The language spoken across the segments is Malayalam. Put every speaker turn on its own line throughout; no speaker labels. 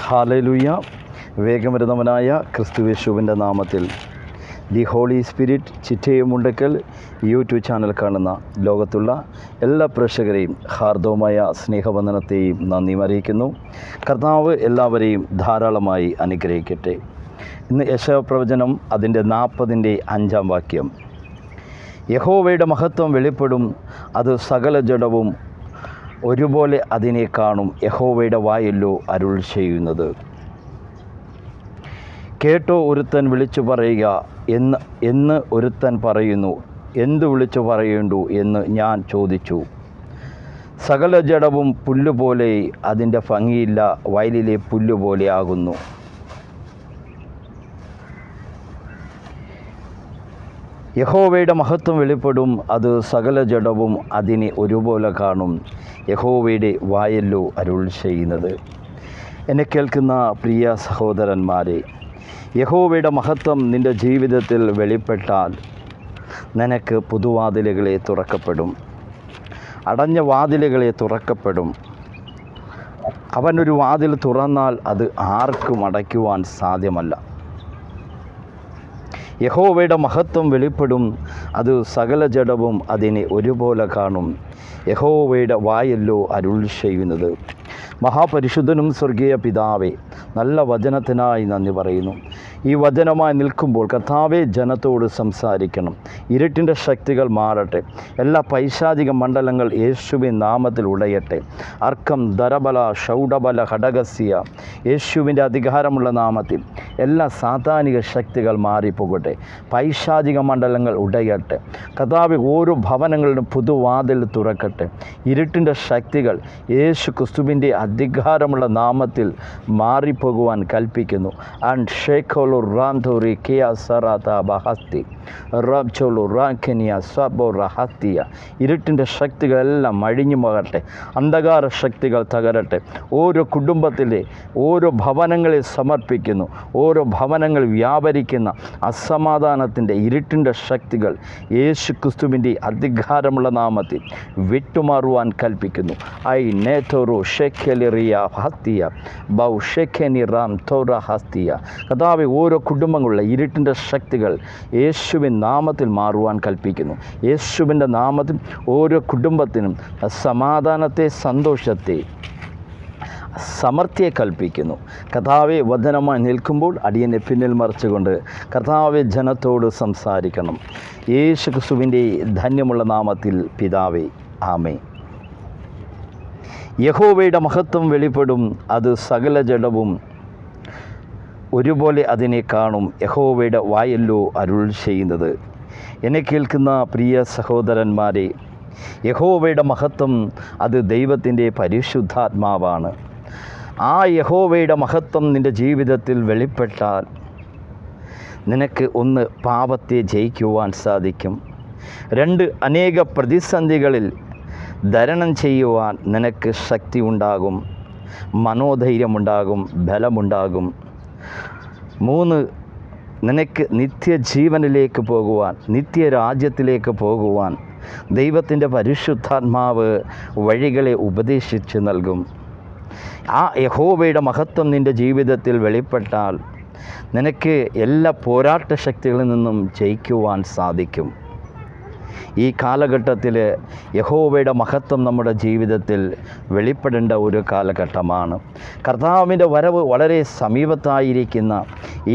ഹല്ലേലൂയ. വേഗമരുന്നവനായ ക്രിസ്തുയേശുവിൻ്റെ നാമത്തിൽ the holy spirit Chittayamundakkal YouTube channel കാണുന്ന ലോകത്തുള്ള എല്ലാ പ്രേക്ഷകരെയും ഹാർദവമായ സ്നേഹവന്ദനത്തെയും നന്ദിയും അറിയിക്കുന്നു. കർത്താവ് എല്ലാവരെയും ധാരാളമായി അനുഗ്രഹിക്കട്ടെ. ഇന്ന് യെശയ്യാപ്രവചനം അതിൻ്റെ 40-ന്റെ 5 വാക്യം. യഹോവയുടെ മഹത്വം വെളിപ്പെടും, അത് സകല ജഡവും ഒരുപോലെ അതിനെ കാണും, യഹോവയുടെ വായല്ലോ അരുൾ ചെയ്യുന്നത്. കേട്ടോ ഒരുത്തൻ വിളിച്ചു പറയുക എന്ന് ഒരുത്തൻ പറയുന്നു, എന്തു വിളിച്ചു പറയേണ്ടു എന്ന് ഞാൻ ചോദിച്ചു. സകല ജഡവും പുല്ലുപോലെ, അതിൻ്റെ ഭംഗിയില്ല, വയലിലെ പുല്ലുപോലെ ആകുന്നു. യഹോവയുടെ മഹത്വം വെളിപ്പെടും, അത് സകല ജഡവും അതിനെ ഒരുപോലെ കാണും, യഹോവയുടെ വായല്ലോ അരുൾ ചെയ്യുന്നത്. എന്നെ കേൾക്കുന്ന പ്രിയ സഹോദരന്മാരെ, യഹോവയുടെ മഹത്വം നിൻ്റെ ജീവിതത്തിൽ വെളിപ്പെട്ടാൽ നിനക്ക് പുതുവാതിലുകളെ തുറക്കപ്പെടും, അടഞ്ഞ വാതിലുകളെ തുറക്കപ്പെടും. അവനൊരു വാതിൽ തുറന്നാൽ അത് ആർക്കും അടയ്ക്കുവാൻ സാധ്യമല്ല. യഹോവയുടെ മഹത്വം വെളിപ്പെടും, അത് സകല ജഡവും അതിനെ ഒരുപോലെ കാണും, യഹോവയുടെ വായല്ലോ അരുൾ ചെയ്യുന്നത്. മഹാപരിശുദ്ധനും സ്വർഗീയ പിതാവേ, നല്ല വചനത്തിനായി നന്ദി പറയുന്നു. ഈ വചനമായി നിൽക്കുമ്പോൾ കർത്താവേ, ജനത്തോട് സംസാരിക്കണം. ഇരുട്ടിൻ്റെ ശക്തികൾ മാറട്ടെ. എല്ലാ പൈശാചിക മണ്ഡലങ്ങൾ യേശുവിൻ നാമത്തിൽ ഉടയട്ടെ. അർക്കം ദരബല ഷൗഡബല ഘടകസ്യ, യേശുവിൻ്റെ അധികാരമുള്ള നാമത്തിൽ എല്ലാ സാത്താനിക ശക്തികൾ മാറിപ്പോകട്ടെ. പൈശാചിക മണ്ഡലങ്ങൾ ഉടയട്ടെ. കർത്താവേ, ഓരോ ഭവനങ്ങളിലും പുതുവാതിൽ തുറക്കട്ടെ. ഇരുട്ടിൻ്റെ ശക്തികൾ യേശു ക്രിസ്തുവിൻ്റെ അധികാരമുള്ള നാമത്തിൽ മാറിപ്പോകുവാൻ കൽപ്പിക്കുന്നു. ആൻഡ് ഷേഖോലു റാന്തോറി കിയ സറാത്ത ബഹസ്തി റബ്ചോലു റാഖനിയ സബോ റഹത്തിയ. ഇരുട്ടിൻ്റെ ശക്തികളെല്ലാം അഴിഞ്ഞു പോകട്ടെ. അന്ധകാര ശക്തികൾ തകരട്ടെ. ഓരോ കുടുംബത്തിലെ ഓരോ ഭവനങ്ങളെ സമർപ്പിക്കുന്നു. ഓരോ ഭവനങ്ങൾ വ്യാപരിക്കുന്ന അസമാധാനത്തിൻ്റെ ഇരുട്ടിൻ്റെ ശക്തികൾ യേശു ക്രിസ്തുവിൻ്റെ അധികാരമുള്ള നാമത്തിൽ വിട്ടുമാറുവാൻ കൽപ്പിക്കുന്നു. ഐ നേത്തോറു ഷെഖെലിറിയ ഹസ്തിയ ബൗ ഷെഖെനി റാം തോറ ഹസ്തിയ. കർത്താവേ, ഓരോ കുടുംബങ്ങളിലെ ഇരുട്ടിൻ്റെ ശക്തികൾ യേശുവിൻ നാമത്തിൽ മാറുവാൻ കൽപ്പിക്കുന്നു. യേശുവിൻ്റെ നാമത്തിൽ ഓരോ കുടുംബത്തിനും സമാധാനത്തെ, സന്തോഷത്തെ, സമൃദ്ധിയെ കൽപ്പിക്കുന്നു. കർത്താവെ, വചനമായി നിൽക്കുമ്പോൾ അടിയനെ പിന്നിൽ മറിച്ചുകൊണ്ട് കർത്താവെ ജനത്തോട് സംസാരിക്കണം. യേശു ക്രിസ്തുവിൻ്റെ ധന്യമുള്ള നാമത്തിൽ പിതാവേ, ആമേൻ. യഹോവയുടെ മഹത്വം വെളിപ്പെടും, അത് സകല ജഡവും ഒരുപോലെ അതിനെ കാണും, യഹോവയുടെ വായല്ലോ അരുൾ ചെയ്യുന്നത്. എന്നെ കേൾക്കുന്ന പ്രിയ സഹോദരന്മാരെ, യഹോവയുടെ മഹത്വം അത് ദൈവത്തിൻ്റെ പരിശുദ്ധാത്മാവാണ്. ആ യഹോവയുടെ മഹത്വം നിൻ്റെ ജീവിതത്തിൽ വെളിപ്പെട്ടാൽ നിനക്ക് 1 പാപത്തെ ജയിക്കുവാൻ സാധിക്കും. 2 അനേക പ്രതിസന്ധികളിൽ തരണം ചെയ്യുവാൻ നിനക്ക് ശക്തി ഉണ്ടാകും, മനോധൈര്യമുണ്ടാകും, ബലമുണ്ടാകും. 3 നിനക്ക് നിത്യജീവനിലേക്ക് പോകുവാൻ, നിത്യരാജ്യത്തിലേക്ക് പോകുവാൻ ദൈവത്തിൻ്റെ പരിശുദ്ധാത്മാവ് വഴികളെ ഉപദേശിച്ച് നൽകും. ആ യഹോവയുടെ മഹത്വം നിൻ്റെ ജീവിതത്തിൽ വെളിപ്പെട്ടാൽ നിനക്ക് എല്ലാ പോരാട്ട ശക്തികളിൽ നിന്നും ജയിക്കുവാൻ സാധിക്കും. ഈ കാലഘട്ടത്തിൽ യഹോവയുടെ മഹത്വം നമ്മുടെ ജീവിതത്തിൽ വെളിപ്പെടേണ്ട ഒരു കാലഘട്ടമാണ്. കർത്താവിൻ്റെ വരവ് വളരെ സമീപത്തായിരിക്കുന്ന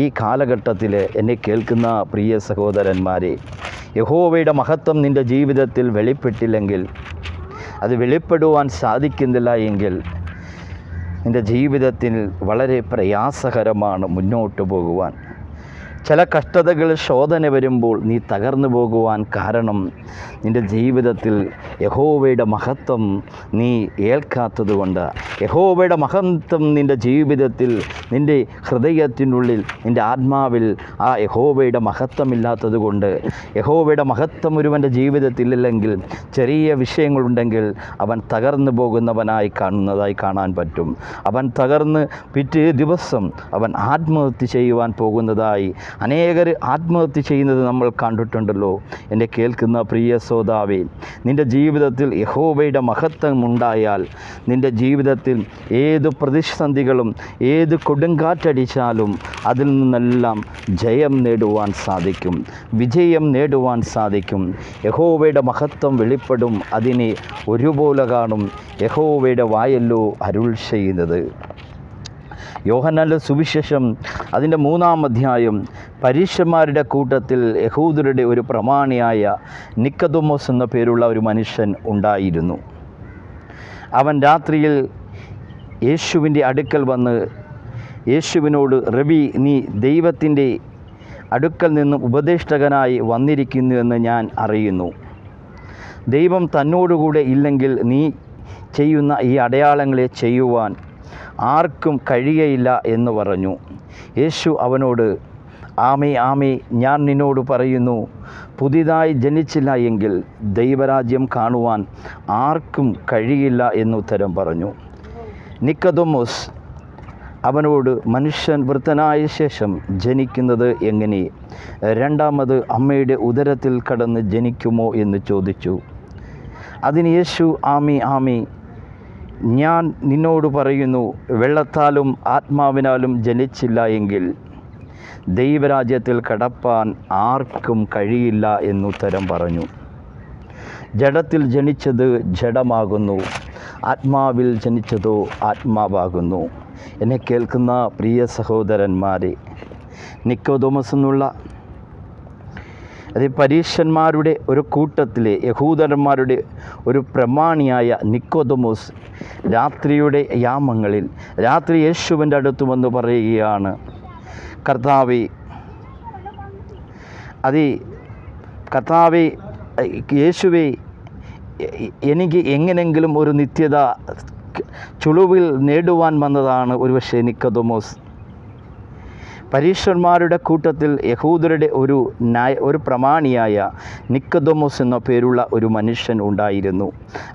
ഈ കാലഘട്ടത്തിൽ എന്നെ കേൾക്കുന്ന പ്രിയ സഹോദരന്മാരെ, യഹോവയുടെ മഹത്വം നിൻ്റെ ജീവിതത്തിൽ വെളിപ്പെട്ടില്ലെങ്കിൽ, അത് വെളിപ്പെടുവാൻ സാധിക്കുന്നില്ല എങ്കിൽ നിൻ്റെ ജീവിതത്തിൽ വളരെ പ്രയാസകരമാണ് മുന്നോട്ട് പോകുവാൻ. ചില കഷ്ടതകൾ, ശോധന വരുമ്പോൾ നീ തകർന്നു പോകുവാൻ കാരണം നിൻ്റെ ജീവിതത്തിൽ യഹോവയുടെ മഹത്വം നീ ഏൽക്കാത്തത് കൊണ്ട്. യഹോവയുടെ മഹത്വം നിൻ്റെ ജീവിതത്തിൽ, നിൻ്റെ ഹൃദയത്തിനുള്ളിൽ, നിൻ്റെ ആത്മാവിൽ ആ യഹോവയുടെ മഹത്വമില്ലാത്തത് കൊണ്ട്, യഹോവയുടെ മഹത്വം ഒരുവൻ്റെ ജീവിതത്തിലില്ലെങ്കിൽ ചെറിയ വിഷയങ്ങളുണ്ടെങ്കിൽ അവൻ തകർന്നു പോകുന്നവനായി കാണാൻ പറ്റും. അവൻ തകർന്ന് പിറ്റേ ദിവസം അവൻ ആത്മഹത്യ ചെയ്യുവാൻ പോകുന്നതായി അനേകർ ആത്മഹത്യ ചെയ്യുന്നത് നമ്മൾ കണ്ടിട്ടുണ്ടല്ലോ. എന്നെ കേൾക്കുന്ന പ്രിയ ശ്രോതാവേ, നിൻ്റെ ജീവിതത്തിൽ യഹോവയുടെ മഹത്വം ഉണ്ടായാൽ നിൻ്റെ ജീവിതത്തിൽ ഏത് പ്രതിസന്ധികളും ഏത് കൊടുങ്കാറ്റടിച്ചാലും അതിൽ നിന്നെല്ലാം ജയം നേടുവാൻ സാധിക്കും, വിജയം നേടുവാൻ സാധിക്കും. യഹോവയുടെ മഹത്വം വെളിപ്പെടും, അതിനെ ഒരുപോലെ കാണും. യഹോവയുടെ വായല്ലോ അരുൾ ചെയ്യുന്നത്. യോഹന്നാന്റെ സുവിശേഷം അതിൻ്റെ 3-ാം അധ്യായം, പരീശന്മാരുടെ കൂട്ടത്തിൽ യഹൂദരുടെ ഒരു പ്രമാണിയായ നിക്കോദെമോസ് എന്ന പേരുള്ള ഒരു മനുഷ്യൻ ഉണ്ടായിരുന്നു. അവൻ രാത്രിയിൽ യേശുവിൻ്റെ അടുക്കൽ വന്ന് യേശുവിനോട്, റബി, നീ ദൈവത്തിൻ്റെ അടുക്കൽ നിന്നും ഉപദേഷ്ടകനായി വന്നിരിക്കുന്നു എന്ന് ഞാൻ അറിയുന്നു. ദൈവം തന്നോടുകൂടെ ഇല്ലെങ്കിൽ നീ ചെയ്യുന്ന ഈ അടയാളങ്ങളെ ചെയ്യുവാൻ ആർക്കും കഴിയയില്ല എന്ന് പറഞ്ഞു. യേശു അവനോട്, ആമേ ആമേ, ഞാൻ നിന്നോട് പറയുന്നു, പുതിയതായി ജനിച്ചില്ല എങ്കിൽ ദൈവരാജ്യം കാണുവാൻ ആർക്കും കഴിയില്ല എന്നുത്തരം പറഞ്ഞു. നിക്കോദെമോസ് അവനോട്, മനുഷ്യൻ വൃദ്ധനായ ശേഷം ജനിക്കുന്നത് എങ്ങനെ? രണ്ടാമത് അമ്മയുടെ ഉദരത്തിൽ കടന്ന് ജനിക്കുമോ എന്ന് ചോദിച്ചു. അതിന് യേശു, ആമേ ആമേ, ഞാൻ നിന്നോട് പറയുന്നു, വെള്ളത്താലും ആത്മാവിനാലും ജനിച്ചില്ല എങ്കിൽ ദൈവരാജ്യത്തിൽ കടപ്പാൻ ആർക്കും കഴിയില്ല എന്നുത്തരം പറഞ്ഞു. ജഡത്തിൽ ജനിച്ചത് ജഡമാകുന്നു, ആത്മാവിൽ ജനിച്ചതോ ആത്മാവാകുന്നു. എന്നെ കേൾക്കുന്ന പ്രിയ സഹോദരന്മാരെ, നിക്കോദെമോസ് എന്നുള്ള പരീശന്മാരുടെ ഒരു കൂട്ടത്തിലെ യഹൂദന്മാരുടെ ഒരു പ്രമാണിയായ നിക്കോദെമോസ് രാത്രിയുടെ യാമങ്ങളിൽ രാത്രി യേശുവിൻ്റെ അടുത്ത് വന്ന് പറയുകയാണ്, കർത്താവേ, യേശുവേ, എനിക്ക് എങ്ങനെങ്കിലും ഒരു നിത്യത ചുളുവിൽ നേടുവാൻ വന്നതാണ് ഒരുപക്ഷെ നിക്കോദെമോസ്. പരീശന്മാരുടെ കൂട്ടത്തിൽ യഹൂദരുടെ ഒരു പ്രമാണിയായ നിക്കോദെമോസ് എന്ന പേരുള്ള ഒരു മനുഷ്യൻ ഉണ്ടായിരുന്നു.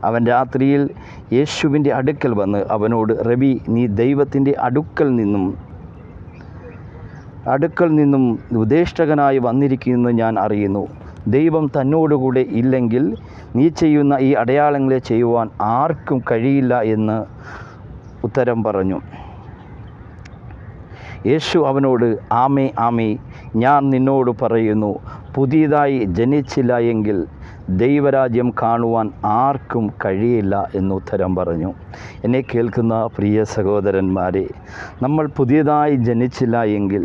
അവൻ രാത്രിയിൽ യേശുവിൻ്റെ അടുക്കൽ വന്ന് അവനോട്, റബി, നീ ദൈവത്തിൻ്റെ അടുക്കൽ നിന്നും ഉപദേഷ്ടകനായി വന്നിരിക്കുമെന്ന് ഞാൻ അറിയുന്നു. ദൈവം തന്നോടുകൂടെ ഇല്ലെങ്കിൽ നീ ചെയ്യുന്ന ഈ അടയാളങ്ങളെ ചെയ്യുവാൻ ആർക്കും കഴിയില്ല എന്ന് ഉത്തരം പറഞ്ഞു. യേശു അവനോട്, ആമേ ആമേ, ഞാൻ നിന്നോട് പറയുന്നു, പുതിയതായി ജനിച്ചില്ല എങ്കിൽ ദൈവരാജ്യം കാണുവാൻ ആർക്കും കഴിയില്ല എന്നുത്തരം പറഞ്ഞു. എന്നെ കേൾക്കുന്ന പ്രിയ സഹോദരന്മാരെ, നമ്മൾ പുതിയതായി ജനിച്ചില്ല എങ്കിൽ,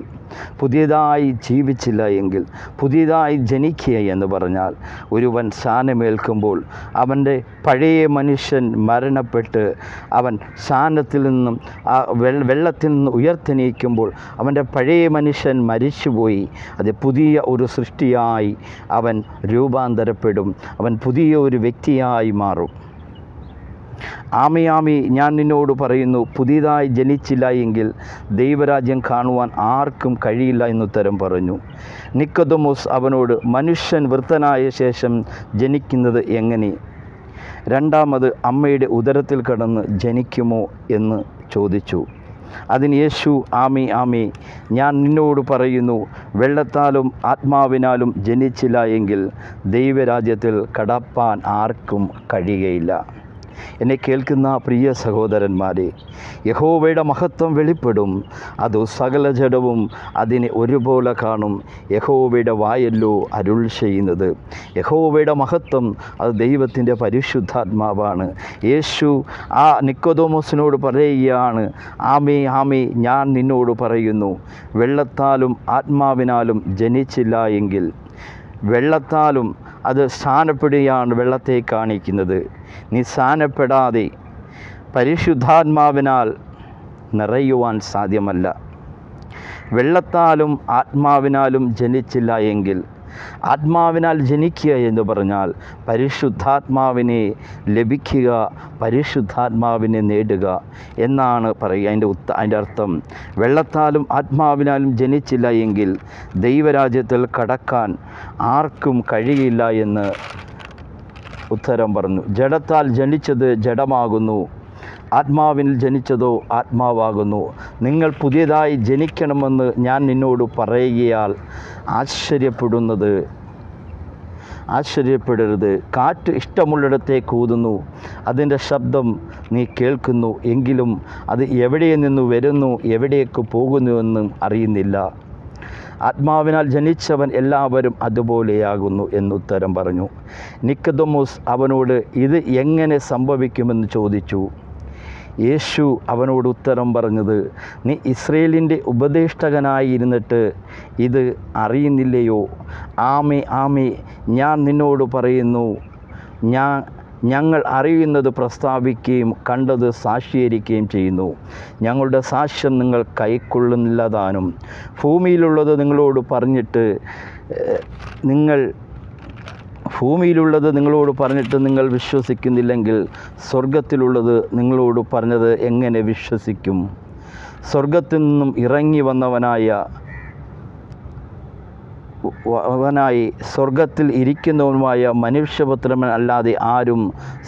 പുതിയതായി ജീവിച്ചില്ല എങ്കിൽ, പുതിയതായി ജനിക്കുക എന്ന് പറഞ്ഞാൽ ഒരുവൻ സ്ഥാനമേൽക്കുമ്പോൾ അവൻ്റെ പഴയ മനുഷ്യൻ മരണപ്പെട്ട് അവൻ സ്ഥാനത്തിൽ നിന്നും വെള്ളത്തിൽ നിന്ന് ഉയർത്തെണീക്കുമ്പോൾ അവൻ്റെ പഴയ മനുഷ്യൻ മരിച്ചുപോയി. അത് പുതിയ ഒരു സൃഷ്ടിയായി അവൻ രൂപാന്തരപ്പെടും, അവൻ പുതിയ ഒരു വ്യക്തിയായി മാറും. ആമേ ആമേ, ഞാൻ നിന്നോട് പറയുന്നു, പുതിയതായി ജനിച്ചില്ല എങ്കിൽ ദൈവരാജ്യം കാണുവാൻ ആർക്കും കഴിയില്ല എന്നുത്തരം പറഞ്ഞു. നിക്കോദെമോസ് അവനോട്, മനുഷ്യൻ വൃദ്ധനായ ശേഷം ജനിക്കുന്നത് എങ്ങനെ? രണ്ടാമത് അമ്മയുടെ ഉദരത്തിൽ കടന്ന് ജനിക്കുമോ എന്ന് ചോദിച്ചു. അതിന് യേശു, ആമേ ആമേ, ഞാൻ നിന്നോട് പറയുന്നു, വെള്ളത്താലും ആത്മാവിനാലും ജനിച്ചില്ല എങ്കിൽ ദൈവരാജ്യത്തിൽ കടപ്പാൻ ആർക്കും കഴിയുകയില്ല. എന്നെ കേൾക്കുന്ന പ്രിയ സഹോദരന്മാരെ, യഹോവയുടെ മഹത്വം വെളിപ്പെടും, അത് സകല ജഡവും അതിനെ ഒരുപോലെ കാണും. യഹോവയുടെ വായല്ലോ അരുൾ ചെയ്യുന്നത്. യഹോവയുടെ മഹത്വം അത് ദൈവത്തിൻ്റെ പരിശുദ്ധാത്മാവാണ്. യേശു ആ നിക്കോദെമോസിനോട് പറയുകയാണ്, ആമേ ആമേ, ഞാൻ നിന്നോട് പറയുന്നു, വെള്ളത്താലും ആത്മാവിനാലും ജനിച്ചില്ല എങ്കിൽ, വെള്ളത്താലും അത് സ്ഥാനപ്പെടുകയാണ് വെള്ളത്തെ കാണിക്കുന്നത്. നീ സ്ഥാനപ്പെടാതെ പരിശുദ്ധാത്മാവിനാൽ നിറയുവാൻ സാധ്യമല്ല. വെള്ളത്താലും ആത്മാവിനാലും ജനിച്ചില്ല എങ്കിൽ, ആത്മാവിനാൽ ജനിക്കുക എന്ന് പറഞ്ഞാൽ പരിശുദ്ധാത്മാവിനെ ലഭിക്കുക, പരിശുദ്ധാത്മാവിനെ നേടുക എന്നാണ് പറയുക. അതിൻ്റെ അർത്ഥം, വെള്ളത്താലും ആത്മാവിനാലും ജനിച്ചില്ല എങ്കിൽ ദൈവരാജ്യത്തിൽ കടക്കാൻ ആർക്കും കഴിയില്ല എന്ന് ഉത്തരം പറഞ്ഞു. ജഡത്താൽ ജനിച്ചത് ജഡമാകുന്നു, ആത്മാവിൽ ജനിച്ചതോ ആത്മാവാകുന്നു. നിങ്ങൾ പുതിയതായി ജനിക്കണമെന്ന് ഞാൻ നിന്നോട് പറയുകയാൽ ആശ്ചര്യപ്പെടുന്നത് ആശ്ചര്യപ്പെടരുത്. കാറ്റ് ഇഷ്ടമുള്ളിടത്തേക്ക് ഊതുന്നു, അതിൻ്റെ ശബ്ദം നീ കേൾക്കുന്നു, എങ്കിലും അത് എവിടെ നിന്ന് വരുന്നു എവിടേക്ക് പോകുന്നുവെന്നും അറിയുന്നില്ല. ആത്മാവിനാൽ ജനിച്ചവൻ എല്ലാവരും അതുപോലെയാകുന്നു എന്നുത്തരം പറഞ്ഞു. നിക്കോദെമോസ് അവനോട് ഇത് എങ്ങനെ സംഭവിക്കുമെന്ന് ചോദിച്ചു. യേശു അവനോട് ഉത്തരം പറഞ്ഞത്, നീ ഇസ്രയേലിൻ്റെ ഉപദേഷ്ടകനായിരുന്നിട്ട് ഇത് അറിയുന്നില്ലയോ? ആമേ ആമേ, ഞാൻ നിന്നോട് പറയുന്നു, ഞങ്ങൾ അറിയുന്നത് പ്രസ്താവിക്കുകയും കണ്ടത് സാക്ഷീകരിക്കുകയും ചെയ്യുന്നു. ഞങ്ങളുടെ സാക്ഷ്യം നിങ്ങൾ കൈക്കൊള്ളുന്നില്ലതാനും. ഭൂമിയിലുള്ളത് നിങ്ങളോട് പറഞ്ഞിട്ട് നിങ്ങൾ വിശ്വസിക്കുന്നില്ലെങ്കിൽ സ്വർഗത്തിലുള്ളത് നിങ്ങളോട് പറഞ്ഞത് എങ്ങനെ വിശ്വസിക്കും? സ്വർഗത്തിൽ നിന്നും ഇറങ്ങി വന്നവനായി സ്വർഗത്തിൽ ഇരിക്കുന്നവനുമായ മനുഷ്യപുത്രൻ അല്ലാതെ ആരും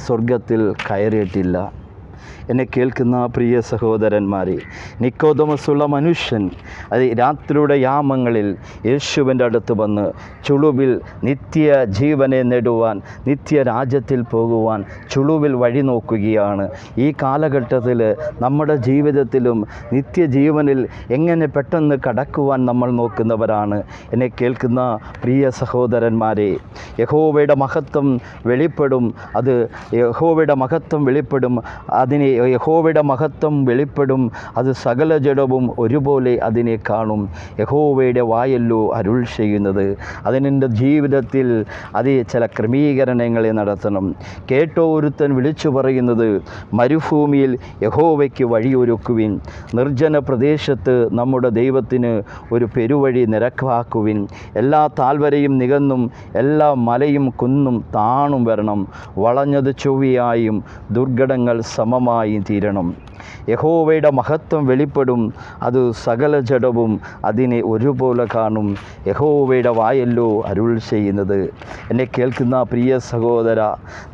സ്വർഗത്തിൽ കയറിയിട്ടില്ല. എന്നെ കേൾക്കുന്ന പ്രിയ സഹോദരന്മാരെ, നിക്കോദെമോസുള്ള മനുഷ്യൻ അത് രാത്രിയുടെ യാമങ്ങളിൽ യേശുവിൻ്റെ അടുത്ത് വന്ന് ചുളുവിൽ നിത്യ ജീവനെ നേടുവാൻ, നിത്യരാജ്യത്തിൽ പോകുവാൻ ചുളുവിൽ വഴി നോക്കുകയാണ്. ഈ കാലഘട്ടത്തിൽ നമ്മുടെ ജീവിതത്തിലും നിത്യജീവനിൽ എങ്ങനെ പെട്ടെന്ന് കടക്കുവാൻ നമ്മൾ നോക്കുന്നവരാണ്. എന്നെ കേൾക്കുന്ന പ്രിയ സഹോദരന്മാരെ, യഹോവയുടെ മഹത്വം വെളിപ്പെടും. യഹോവയുടെ മഹത്വം വെളിപ്പെടും. അത് സകല ജഡവും ഒരുപോലെ അതിനെ കാണും. യഹോവയുടെ വായല്ലോ അരുൾ ചെയ്യുന്നത്. അതിനെൻ്റെ ജീവിതത്തിൽ ചില ക്രമീകരണങ്ങളെ നടത്തണം. കേട്ടോ ഒരുത്തൻ വിളിച്ചു പറയുന്നത്, മരുഭൂമിയിൽ യഹോവയ്ക്ക് വഴിയൊരുക്കുവിൻ, നിർജ്ജന പ്രദേശത്ത് നമ്മുടെ ദൈവത്തിന് ഒരു പെരുവഴി നിരക്കാക്കുവിൻ. എല്ലാ താഴ്വരയും നികന്നും എല്ലാ മലയും കുന്നും താണും വരണം, വളഞ്ഞത് ചൊവ്വയായും ദുർഘടങ്ങൾ സമമായും തീരണം. യഹോവയുടെ മഹത്വം വെളിപ്പെടും. അത് സകല ജഡവും അതിനെ ഒരുപോലെ കാണും. യഹോവയുടെ വായല്ലോ അരുൾ ചെയ്യുന്നത്. എന്നെ കേൾക്കുന്ന പ്രിയ സഹോദര,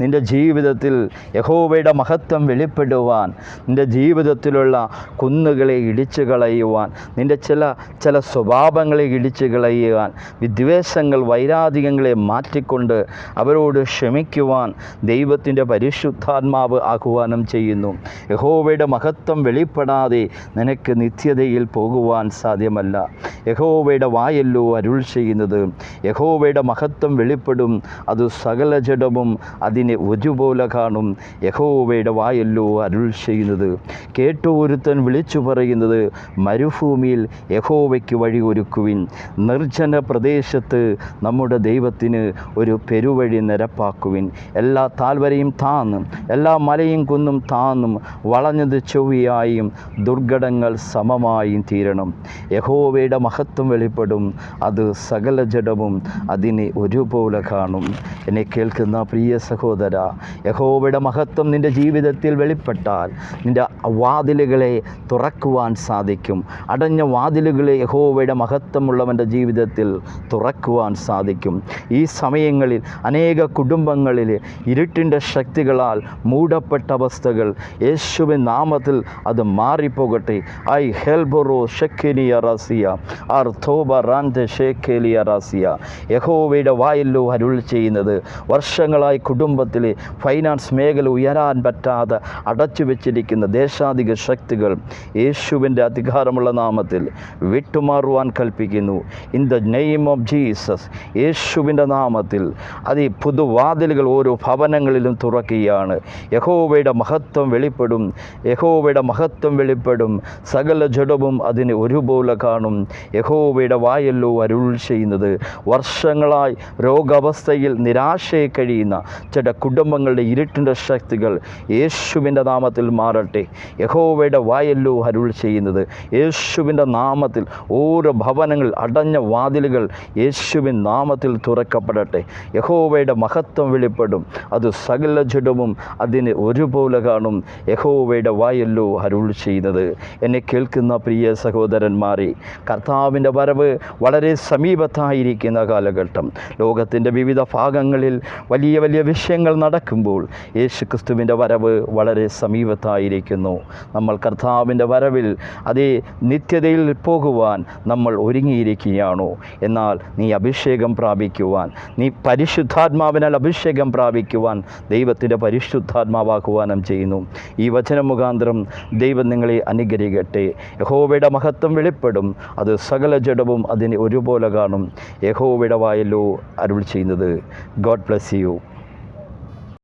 നിൻ്റെ ജീവിതത്തിൽ യഹോവയുടെ മഹത്വം വെളിപ്പെടുവാൻ, നിൻ്റെ ജീവിതത്തിലുള്ള കുന്നുകളെ ഇടിച്ചു കളയുവാൻ, നിൻ്റെ ചില സ്വഭാവങ്ങളെ ഇടിച്ചു കളയുവാൻ, വിദ്വേഷങ്ങൾ വൈരാധികങ്ങളെ മാറ്റിക്കൊണ്ട് അവരോട് ക്ഷമിക്കുവാൻ ദൈവത്തിൻ്റെ പരിശുദ്ധാത്മാവ് ആഹ്വാനം ചെയ്യുന്നു. യഹോവയുടെ മഹത്വം വെളിപ്പെടാതെ നിനക്ക് നിത്യതയിൽ പോകുവാൻ സാധ്യമല്ല. യഹോവയുടെ വായല്ലോ അരുൾ ചെയ്യുന്നത്. യഹോവയുടെ മഹത്വം വെളിപ്പെടും. അത് സകല ജഡവും അതിനെ ഒരുപോലെ കാണും. യഹോവയുടെ വായല്ലോ അരുൾ ചെയ്യുന്നത്. കേട്ടോ ഒരുത്തൻ വിളിച്ചു പറയുന്നത്, മരുഭൂമിയിൽ യഹോവയ്ക്ക് വഴി ഒരുക്കുവിൻ, നിർജ്ജന പ്രദേശത്ത് നമ്മുടെ ദൈവത്തിന് ഒരു പെരുവഴി നിരപ്പാക്കുവിൻ. എല്ലാ താഴ്വരയും താന്നും എല്ലാ മലയും കുന്നും താന്നും വളഞ്ഞത് ചൊവ്വയായും ദുർഘടങ്ങൾ സമമായും തീരണം. യഹോവയുടെ മഹത്വം വെളിപ്പെടും. അത് സകല ജഡവും അതിനെ ഒരുപോലെ കാണും. എന്നെ കേൾക്കുന്ന പ്രിയ സഹോദര, യഹോവയുടെ മഹത്വം നിൻ്റെ ജീവിതത്തിൽ വെളിപ്പെട്ടാൽ നിൻ്റെ വാതിലുകളെ തുറക്കുവാൻ സാധിക്കും. അടഞ്ഞ വാതിലുകളെ യഹോവയുടെ മഹത്വമുള്ളവൻ്റെ ജീവിതത്തിൽ തുറക്കുവാൻ സാധിക്കും. ഈ സമയങ്ങളിൽ അനേക കുടുംബങ്ങളിൽ ഇരുട്ടിൻ്റെ ശക്തികളാൽ മൂടപ്പെട്ട അവസ്ഥകൾ യേശുവിൻ നാമത്തിൽ അത് മാറിപ്പോകട്ടെ. ഐ ഹെൽബറോ ഷെക്കേലിയ റാസിയ അർത്തോബ റാൻഡ് ഷേക്കേലിയ റാസിയ. യഹോവയുടെ വായല്ലോ അരുൾ ചെയ്യുന്നത്. വർഷങ്ങളായി കുടുംബത്തിലെ ഫൈനാൻസ് മേഖല ഉയരാൻ പറ്റാതെ അടച്ചു വെച്ചിരിക്കുന്ന ദേശാധിക ശക്തികൾ യേശുവിൻ്റെ അധികാരമുള്ള നാമത്തിൽ വിട്ടുമാറുവാൻ കൽപ്പിക്കുന്നു. In the name of Jesus, യേശുവിൻ്റെ നാമത്തിൽ പുതുവാതിലുകൾ ഓരോ ഭവനങ്ങളിലും തുറക്കുകയാണ്. യഹോവയുടെ മഹത്വം വെളിപ്പെടും. യഹോവയുടെ മഹത്വം വെളിപ്പെടും. സകല ജഡവും അതിനെ ഒരുപോലെ കാണും. യഹോവയുടെ വായല്ലോ അരുൾ ചെയ്യുന്നത്. വർഷങ്ങളായി രോഗാവസ്ഥയിൽ നിരാശയെ കഴിയുന്ന ചില കുടുംബങ്ങളുടെ ഇരുട്ടിൻ്റെ ശക്തികൾ യേശുവിൻ്റെ നാമത്തിൽ മാറട്ടെ. യഹോവയുടെ വായല്ലോ അരുൾ ചെയ്യുന്നത്. യേശുവിൻ്റെ നാമത്തിൽ ഓരോ ഭവനങ്ങൾ അടഞ്ഞ വാതിലുകൾ യേശുവിൻ നാമത്തിൽ തുറക്കപ്പെടട്ടെ. യഹോവയുടെ മഹത്വം വെളിപ്പെടും. അത് സകല ജഡവും അതിനെ ഒരുപോലെ കാണും. യഹോവയുടെ വായല്ലോ അരുൾ ചെയ്യുന്നത്. എന്നെ കേൾക്കുന്ന പ്രിയ സഹോദരന്മാരെ, കർത്താവിൻ്റെ വരവ് വളരെ സമീപത്തായിരിക്കുന്ന കാലഘട്ടം. ലോകത്തിൻ്റെ വിവിധ ഭാഗങ്ങളിൽ വലിയ വലിയ വിഷയങ്ങൾ നടക്കുമ്പോൾ യേശുക്രിസ്തുവിൻ്റെ വരവ് വളരെ സമീപത്തായിരിക്കുന്നു. നമ്മൾ കർത്താവിൻ്റെ വരവിൽ അതേ നിത്യതയിൽ പോകുവാൻ നമ്മൾ ഒരുങ്ങിയിരിക്കുകയാണോ? എന്നാൽ നീ അഭിഷേകം പ്രാപിക്കുവാൻ, നീ പരിശുദ്ധാത്മാവിനാൽ അഭിഷേകം പ്രാപിക്കുവാൻ ദൈവത്തിൻ്റെ പരിശുദ്ധാത്മാവാഹ്വാനം ചെയ്യുന്നു. ഈ വചനം മുഖാന്തരം ദൈവം നിങ്ങളെ അനുഗ്രഹിക്കട്ടെ. യഹോവയുടെ മഹത്വം വെളിപ്പെടും, അത് സകല ജഡവും അതിനെ ഒരുപോലെ കാണും. യഹോവയുടെ വായല്ലോ അരുൾ ചെയ്യുന്നത്. God bless you.